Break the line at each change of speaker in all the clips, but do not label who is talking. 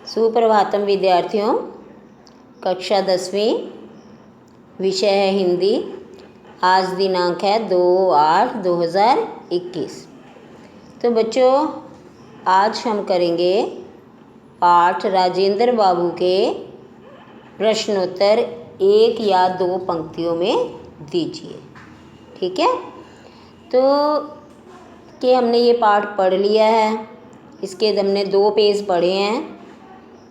सुप्रभातम विद्यार्थियों। कक्षा 10वीं, विषय है हिंदी। आज दिनांक है 2/8/2021। तो बच्चों, आज हम करेंगे पाठ राजेंद्र बाबू के प्रश्नोत्तर 1 या 2 पंक्तियों में दीजिए। ठीक है। तो कि हमने ये पाठ पढ़ लिया है। इसके हमने 2 पेज पढ़े हैं,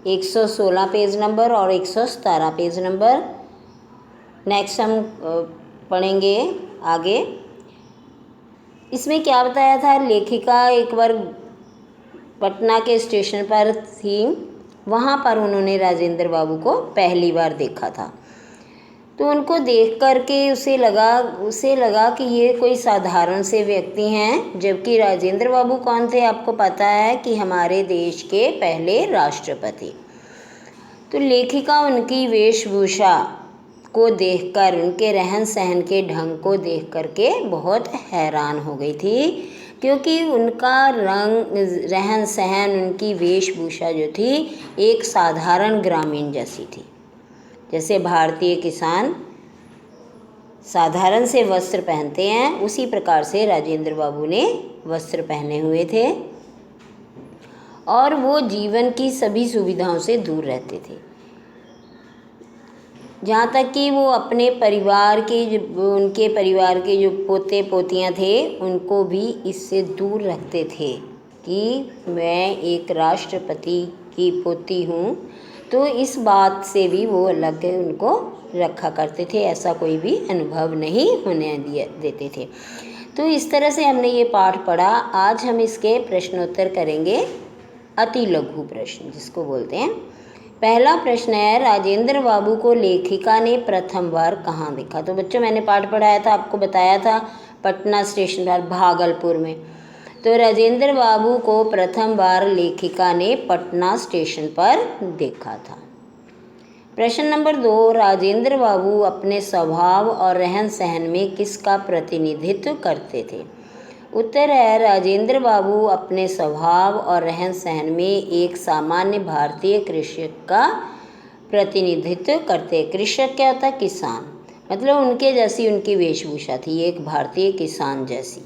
116 पेज नंबर और 117 पेज नंबर। नेक्स्ट हम पढ़ेंगे आगे। इसमें क्या बताया था, लेखिका एक बार पटना के स्टेशन पर थी। वहाँ पर उन्होंने राजेंद्र बाबू को पहली बार देखा था। तो उनको देख कर के उसे लगा कि ये कोई साधारण से व्यक्ति हैं, जबकि राजेंद्र बाबू कौन थे आपको पता है कि हमारे देश के पहले राष्ट्रपति। तो लेखिका उनकी वेशभूषा को देखकर, उनके रहन सहन के ढंग को देख कर के बहुत हैरान हो गई थी, क्योंकि उनका रंग, रहन सहन, उनकी वेशभूषा जो थी एक साधारण ग्रामीण जैसी थी। जैसे भारतीय किसान साधारण से वस्त्र पहनते हैं, उसी प्रकार से राजेंद्र बाबू ने वस्त्र पहने हुए थे और वो जीवन की सभी सुविधाओं से दूर रहते थे। जहाँ तक कि वो अपने परिवार के उनके परिवार के जो पोते पोतियाँ थे उनको भी इससे दूर रखते थे कि मैं एक राष्ट्रपति की पोती हूँ। तो इस बात से भी वो अलग उनको रखा करते थे, ऐसा कोई भी अनुभव नहीं होने देते थे। तो इस तरह से हमने ये पाठ पढ़ा। आज हम इसके प्रश्नोत्तर करेंगे, अति लघु प्रश्न जिसको बोलते हैं। पहला प्रश्न है, राजेंद्र बाबू को लेखिका ने प्रथम बार कहाँ देखा। तो बच्चों, मैंने पाठ पढ़ाया था, आपको बताया था पटना स्टेशन पर, भागलपुर में। तो राजेंद्र बाबू को प्रथम बार लेखिका ने पटना स्टेशन पर देखा था। प्रश्न नंबर 2, राजेंद्र बाबू अपने स्वभाव और रहन सहन में किसका प्रतिनिधित्व करते थे। उत्तर है, राजेंद्र बाबू अपने स्वभाव और रहन सहन में एक सामान्य भारतीय कृषक का प्रतिनिधित्व करते। कृषक क्या होता है? किसान। मतलब उनके जैसी उनकी वेशभूषा थी, एक भारतीय किसान जैसी।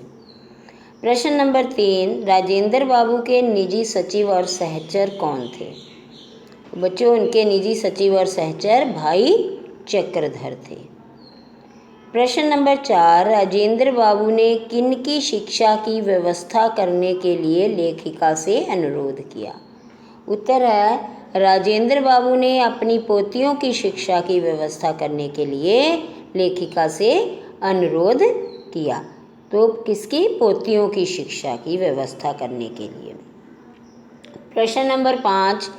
प्रश्न नंबर 3, राजेंद्र बाबू के निजी सचिव और सहचर कौन थे। बच्चों, उनके निजी सचिव और सहचर भाई चक्रधर थे। प्रश्न नंबर 4, राजेंद्र बाबू ने किनकी शिक्षा की व्यवस्था करने के लिए लेखिका से अनुरोध किया। उत्तर है, राजेंद्र बाबू ने अपनी पोतियों की शिक्षा की व्यवस्था करने के लिए लेखिका से अनुरोध किया। तो किसकी? पोतियों की शिक्षा की व्यवस्था करने के लिए। प्रश्न नंबर 5,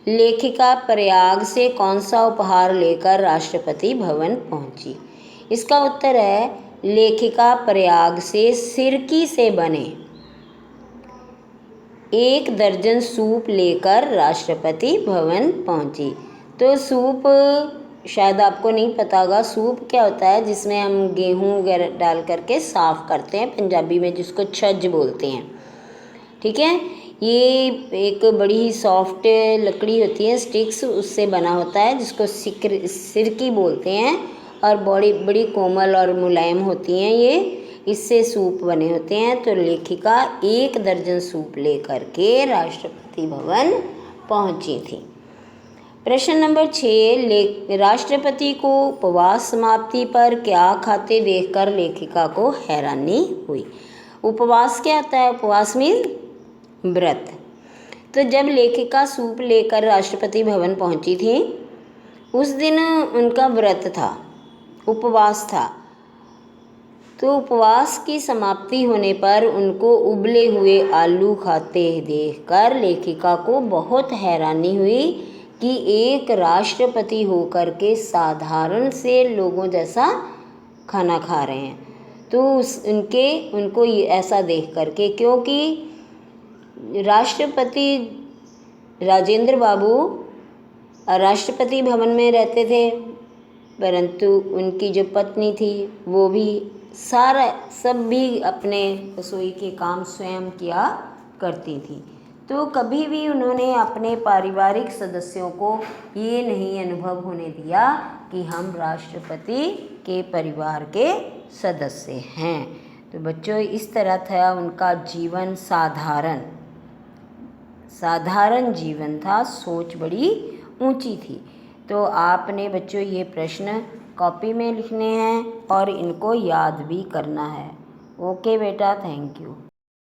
लेखिका प्रयाग से कौन सा उपहार लेकर राष्ट्रपति भवन पहुंची। इसका उत्तर है, लेखिका प्रयाग से सिरकी से बने 1 दर्जन सूप लेकर राष्ट्रपति भवन पहुंची। तो सूप शायद आपको नहीं पता होगा। सूप क्या होता है? जिसमें हम गेहूँ वगैरह डाल करके साफ़ करते हैं, पंजाबी में जिसको छज बोलते हैं। ठीक है। ये एक बड़ी ही सॉफ्ट लकड़ी होती है, स्टिक्स, उससे बना होता है, जिसको सिरकी बोलते हैं, और बड़ी कोमल और मुलायम होती हैं ये। इससे सूप बने होते हैं। तो लेखिका 1 दर्जन सूप लेकर के राष्ट्रपति भवन पहुंची थी। प्रश्न नंबर 6, राष्ट्रपति को उपवास समाप्ति पर क्या खाते देखकर लेखिका को हैरानी हुई। उपवास क्या होता है? उपवास मीन्स व्रत। तो जब लेखिका सूप लेकर राष्ट्रपति भवन पहुंची थी, उस दिन उनका व्रत था, उपवास था। तो उपवास की समाप्ति होने पर उनको उबले हुए आलू खाते देखकर लेखिका को बहुत हैरानी हुई कि एक राष्ट्रपति होकर के साधारण से लोगों जैसा खाना खा रहे हैं। तो उनको ऐसा देख करके, क्योंकि राष्ट्रपति राजेंद्र बाबू राष्ट्रपति भवन में रहते थे, परंतु उनकी जो पत्नी थी वो भी सब भी अपने रसोई के काम स्वयं किया करती थी। तो कभी भी उन्होंने अपने पारिवारिक सदस्यों को ये नहीं अनुभव होने दिया कि हम राष्ट्रपति के परिवार के सदस्य हैं। तो बच्चों इस तरह था उनका जीवन, साधारण जीवन था, सोच बड़ी ऊंची थी। तो आपने बच्चों ये प्रश्न कॉपी में लिखने हैं और इनको याद भी करना है। ओके बेटा, थैंक यू।